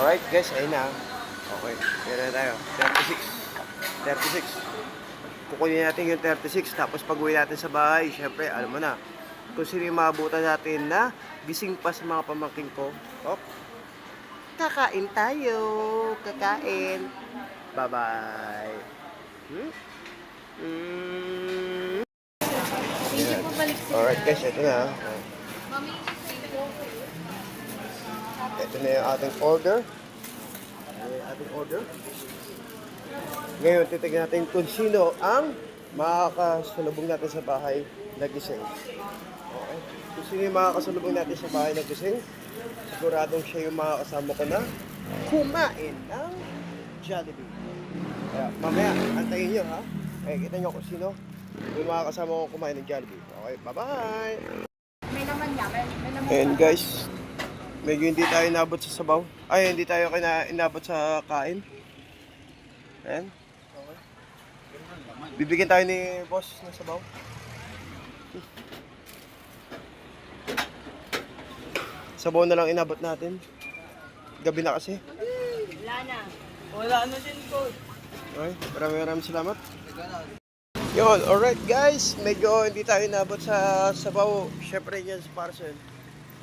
Alright guys, ayun na. Okay, yan na tayo. 36. Kukunin natin yung 36. Tapos pag uwi natin sa bahay, syempre, alam mo na. Kung sino yung maabutan natin na gising pa sa mga pamangkin ko. Hop. Kakain tayo. Kakain. Bye-bye. Yan. Alright guys, ito na. Ito na yung ating order. Ngayon, titignan natin kung sino ang makakasalubong natin sa bahay na gising. Okay. Kung sino yung makakasalubong natin sa bahay na gising, siguradong siya yung makakasama ko na kumain ng Jollibee. Kaya, mamaya, antayin nyo ha. Okay, kita nyo kung sino yung makakasama ko kumain ng Jollibee. Okay, bye-bye! May laman niya, may laman. And guys, medyo hindi tayo inabot sa sabaw. Ay, hindi tayo inabot sa kain. Ayan. Okay. Bibigyan tayo ni boss ng sabaw. Sabaw na lang inabot natin. Gabi na kasi. Wala na. Wala na din po. Okay, maraming salamat. Yun, alright guys. Medyo hindi tayo inabot sa sabaw. Siyempre yan sa parcel.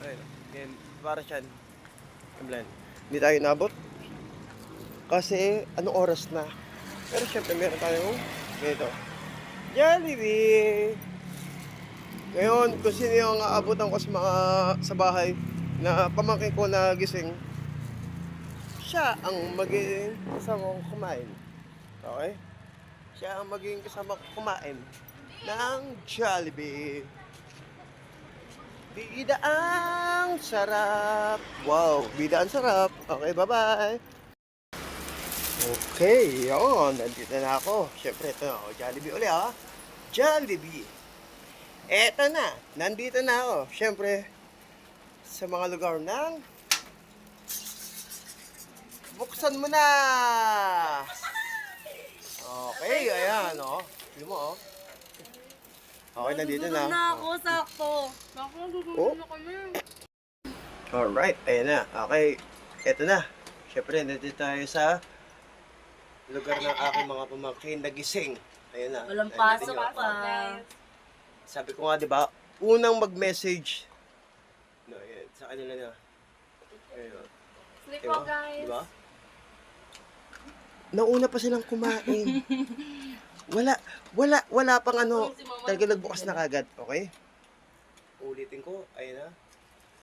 Ayun, yan, para siyan. Hindi tayo inabot. Kasi, anong oras na? Pero syempre, meron tayong ganito. Jollibee! Ngayon, kung sino yung aabutan ko sa bahay na pamangkin ko na gising, siya ang magiging kasama kong kumain. Okay? Siya ang magiging kasama kong kumain ng Jollibee. Bida ang sarap. Wow, bida ang sarap. Okay, bye-bye. Okay, yun. Nandito na ako. Siyempre, ito na ako. Jollibee ulit, ha? Jollibee. Eto na. Nandito na ako. Siyempre, sa mga lugar ng buksan mo na. Okay, ayan, oh. Tignan mo, oh. Okay, nandito na. Na ako, sakto. Naku, Oh. na kami. Alright, ayan na. Okay, eto na. Siyempre, nandito tayo sa lugar ng aking mga pamangkin na gising. Ayan na. Walang Ayan, pasok tingnan. pa. Sabi ko nga, di ba, unang mag-message. No, ayan, sa kanila na. Ayan. Sleep Diba? well, guys. Diba? Nauna pa silang kumain. Wala pang ano, talaga nagbukas na kagad, okay? Ulitin ko, ayun na.